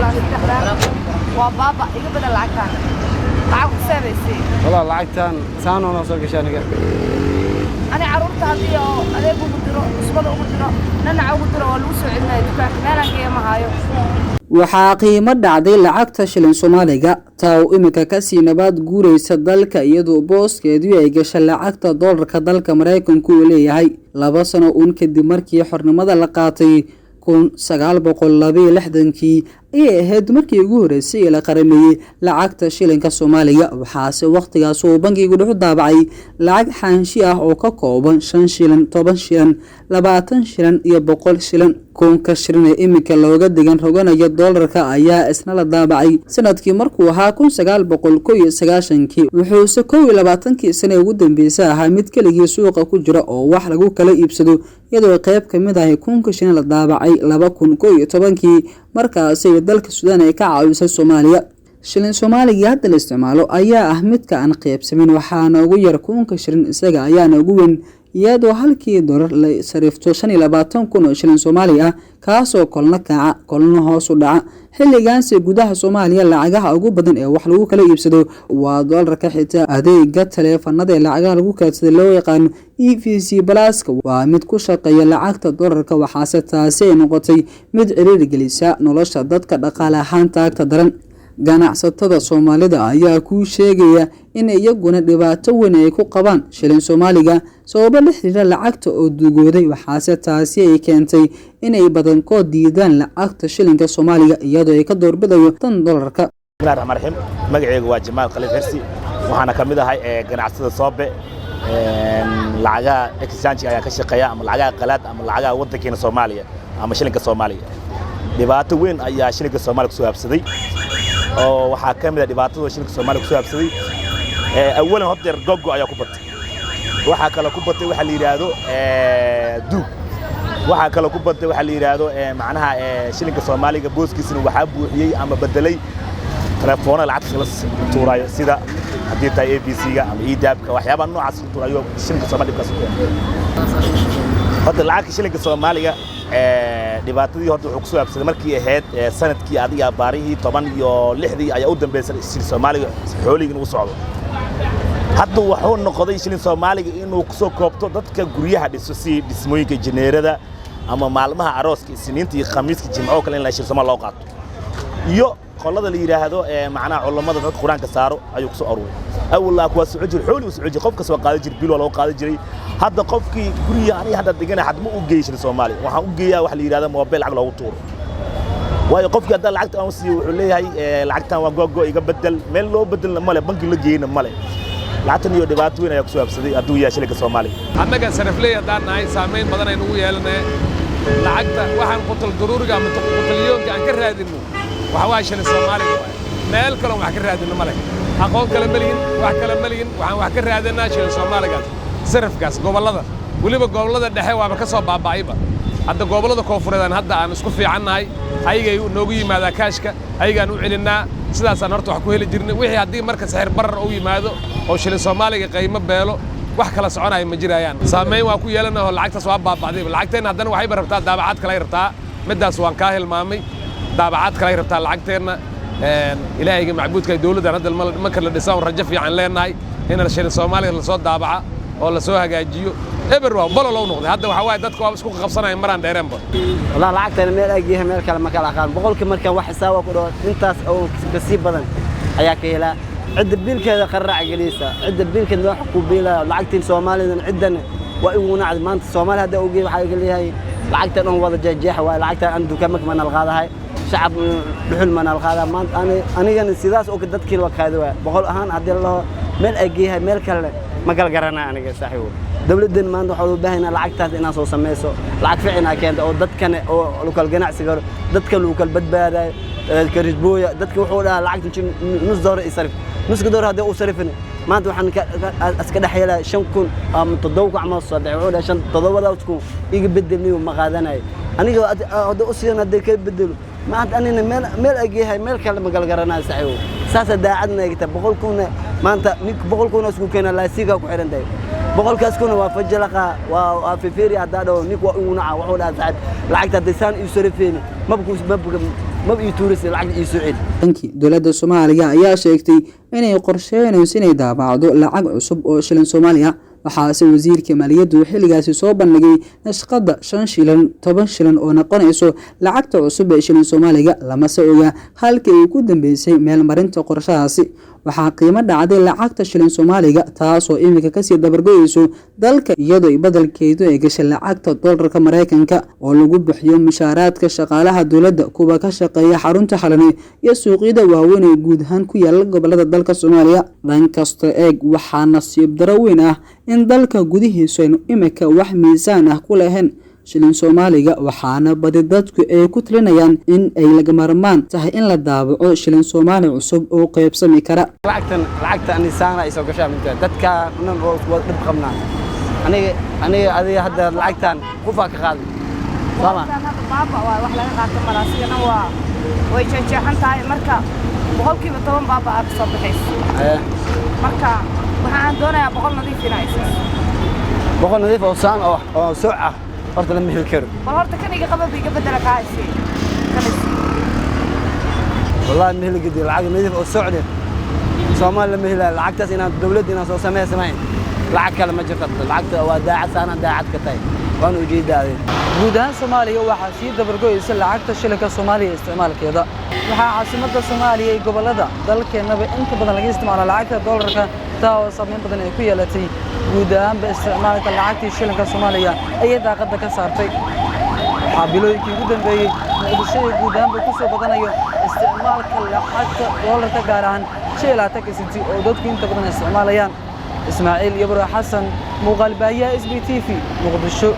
ولا استخدام وبابا يقبل العكان معك سبيسي والله العكان سانو نوصل كشانك أنا عروض هذه أنا أبو مدرو أسبوع أبو مدرو أنا عروض مدرو والوسع عندنا دكان مالا كيما هايو waxaa qiimo dhacday lacagta shilin Soomaaliga taa oo imika ka sii nabaad guuraysa dalka iyadoo booskeedu ay gashay lacagta dollarka dalka Mareykanku uu leeyahay 2 sano kadib markii xornimada la qaatay 1962 ay ahayd markii ugu horeysay la qarameeyay lacagta shilinka Soomaaliga waxaase waqtigaas uu bangigu wuxuu daabacay lacag xaanshi ah oo ka kooban 5 shilin 10 shilin 20 shilin iyo 100 shilin koonka shilin ee imika looga digan roganaya dollarka ayaa isna la daabacay sanadkii markuu ahaa 1990 wuxuu 22 sano ugu dambeysay ahaa mid kaliya suuqa ku jira oo wax lagu kala iibsado iyadoo qayb kamid ah koonka shilin la daabacay 2011 markaas ay dalka Suudaan ay ka caawisay Soomaaliya shilin Soomaaliga hadda la isticmaalo ayaa ah mid ka aan qaybsamin waxaana ugu yar koonka shilin isaga ayaana ugu weyn iyadoo halkii dollar la sarifto 25,000 oo shilin Soomaali ah kaasoo kolna kaca kolna hoos u dhaca xilligaansi gudaha Soomaaliya lacagaha ugu badan ee wax lagu kala iibsado waa dollarka xitaa adeega taleefanada lacagaha lagu kaadsado loo yaqaan EVC Plus waa mid ku shaqeeya lacagta dollarka waxaase taasi noqotay mid ciriiri gelisa nolosha dadka dhaqaale ahaan taagta daran ganacsatada Soomaalida ayaa ku sheegaya in iyaguna dhibaato weyn ay ku qabaan shilin Soomaaliga sabab la xiriira lacagta oo dugooday waxaase taasi ay keentay in ay badankood diidaan lacagta shilinka Soomaaliga iyadoo ay ka doorbidayo tan dollarka marxim magacaygu waa Jamaal Khaliif Hersi waxaana kamid ahay ganacsatada Soobe lacagaha exchange ayaa ka shaqeeya ama lacagaha qalaad ama lacagaha wadankeena Soomaaliya ama shilinka Soomaaliga dhibaato weyn ayaa shilinka Soomaaliga ku soo habsaday oo waxa kamid ah dhibaatada shilinka Soomaaliga ku soo habsaday awalan hodeer gogo ayaa ku batay waxa kale ku batay waxa la yiraahdo duug waxa kale ku batay waxa la yiraahdo macnaha shilinka Soomaaliga booskiisina waxa buuxiyay ama bedelay telefoonada lacagta la tuurayo sida hadii tahay ABC-ga ama EDAB-ka waxyaabo noocaas la tuurayo shilinka Soomaaliga ka soo hadda lacagta shilinka Soomaaliga dhibaatadii horta wuxuu ku soo habsaday markii ahayd sanadkii adiga baarihii 10 iyo 6 ayaa u dambeysay shilinka Soomaaliga xooliga inuu socdo hadda wuxuu noqday shilin Soomaaliga inuu ku soo koobto dadka guryaha dhiso si dhismooyinka injineerada ama maalmaha arooska isniinta iyo khamiiska jimco kale in la shir Soomaaliya loo qaato iyo qolada la yiraahdo macnaha culimada dadka Quraanka saaro ayuu ku soo aruuray awalaa kuwa suuji xooli suuji qofka soo qaadi jiray bil loo qaadi jiray hadda qofkii guriga ani hadda degan hadma u geeyay Soomaaliya waxa u geeyaa wax la yiraahdo mobile lacag loogu tuuro waayo qofkii hadda lacagta aan siiyo wuxuu leeyahay lacagtan waa gogo iga bedel meel loo bedelna male banki la geeyna male lacagtan iyo dhibaato weyn ayaa ku soo habsaday aduu yaa shilinka Soomaaliya annaga sarifley hadaan nahay saameyn badan ay nagu yeelanay lacagta waxaan qutul daruuriga ama qutuliyoonka aan ka raadino waxa waa shilin Soomaaliga meel kale wax ka raadino male aqoon kale maliin wax kale maliin waxaan wax ka raadinaa shilin Soomaaliga sarifkaas gobolada waliba gobolada dhexe waaba ka soo baabaayba hadda gobolada koonfureed hadda aan isku fiicannahay ayagay noogu yimaada kaashka ayagaan u celinaa sidaas aan horta wax ku heli jirnay wixii hadii marka sahir barar uu yimaado oo shilin Soomaaliga qiimo beelo wax kala soconay ma jirayaan saameyn waa ku yeelanayo lacagtaas waa baabacday lacagteena haddana waxay barabtaa daabacaad kale rabtaa midaas waan ka hilmaamay daabacaad kale rabtaa lacagteena ilaahayga macbuudka dawladda hadda ma kala dhisaan rajo fiican leenahay in shilin Soomaaliga la soo daabaca oo la soo hagaajiyo eber waa balo loo noqday hadda waxa way dadku waa isku qabsanayaan maraan dheereenba wallahi lacagtan meel ay geeyay meel kale ma kala aqaan boqolkii marka wax xisaab ku dhaw intaas oo ka sii badan ayaa ka helaa cid biilkeeda qaraac galiysa cid biilkeeda wax ku biila lacagtiin Soomaalidan cidan waa ugu nacad maanta Soomaaliya hadda ugu waxa ay leeyahay lacagtan oo wada jeex waa lacagtan aan dukaamada ma nalqaadahay shacab dhuxul ma nalqaada maanta aniga sidaas oo dadkii la qaado boqol ahaan hadii la meel ay geeyay meel kale ma kala garanaa aniga saaxiibo dawladdan maanta waxa loo baahanaa lacagtaas inaan soo sameeyo lacag fiican ay keento oo dadkan oo local ganacsiga dadka local badbaada karisbooya dadka wuxuu dhahaa lacagtan nus door isarif nus door hadii uu sarifin maanta waxaan iska dhaxeelaa 5,000 ama 7,000 ama 7,000 iga bedelniyo ma qaadanay aniga hadda u siiyana hadii ka bedelo maanta anina meel ageehay meel kale ma gal garanaa saaxiibo saasa daacadna igta 100,000 maanta 100,000 isku keena laasiga ku xirantahay 100,000 kuna waa fajlaqa waa fifiri hadda nink waa ugu naca wuxuu dhahaa lacagta disaan iyo sarifeen mabku ma ii tuurisay lacag ii soo celi dhankii dowladda Soomaaliya ayaa sheegtay inay qorsheynayso inay daabacdo lacag cusub oo shilin Soomaaliya waxaase wasiirka maaliyaddu xilligaasi soo bandhigay nashqada 5 shilin 10 shilin oo noqonayso lacagta cusub ee shilin Soomaaliga lama soo oga halkii ay ku dambeysay meel marinta qorshahaasi waxaa qiimo dhacday lacagta shilin Soomaaliga taasoo imika ka sii dabargoyso dalka iyadoo ay badalkeedu ay gashay lacagta dollarka Mareykanka oo lagu bixiyo mushaaraadka shaqaalaha dowladda kuwa ka shaqeeya xarunta xalane iyo suuqyada waaweyn ee guud ahaan ku yaala gobolada dalka Soomaaliya dhankasta eeg waxaa nasiib daro weyn ah in dalka gudihiisa aynu imika wax miisaan ah ku lahayn shilin Soomaaliga waxaana badi dadku ay ku talinayaan in ay laga marmaan tahay in la daabaco shilin Soomaali cusub oo qaybsami kara lacagta anisaana ay soo gashaa minta dadka nan oo dib qabnaa aniga hadda lacagtan qofa ka qaad sama baaba waa wax laga qaato malaasiyana waa way jeexan tahay marka boqolkiiba 10 baaba aad soo baxayso marka waxaan doonayaa boqol nadiif oo saan oo soo ah horta lama heli karo bal horta kaniga qababiga bedela ka haysi wallahi ma heli gidi lacag nadiif oo socde Soomaali lama heli lacagtaas inaan dawladda inaan soo sameeyay lacag kale ma jirto lacagta waa daacad ka tahay waan u jeedaa guud ahaan Soomaaliya waxaa sii dabargoysa lacagta shilinka Soomaaliya isticmaalkeeda waxaa caasimadda Soomaaliya ee gobolada dalkeenaba inta badan laga isticmaalo lacagta dollarka taasoo saameyn badan ay ku yeelatay guud ahaan isticmaalka lacagta shilinka Soomaaliya ay daaqada ka saartay xabilooyinkii ugu dambeeyay muqdisho guud ahaan ku soo badanayo isticmaalka lacagta dollarka gaar ahaan shilata kisinti oo dadku inta badan isticmaalayaan Ismaaciil Ibro Xasan muuqaal baahiyaha SBTV muqdisho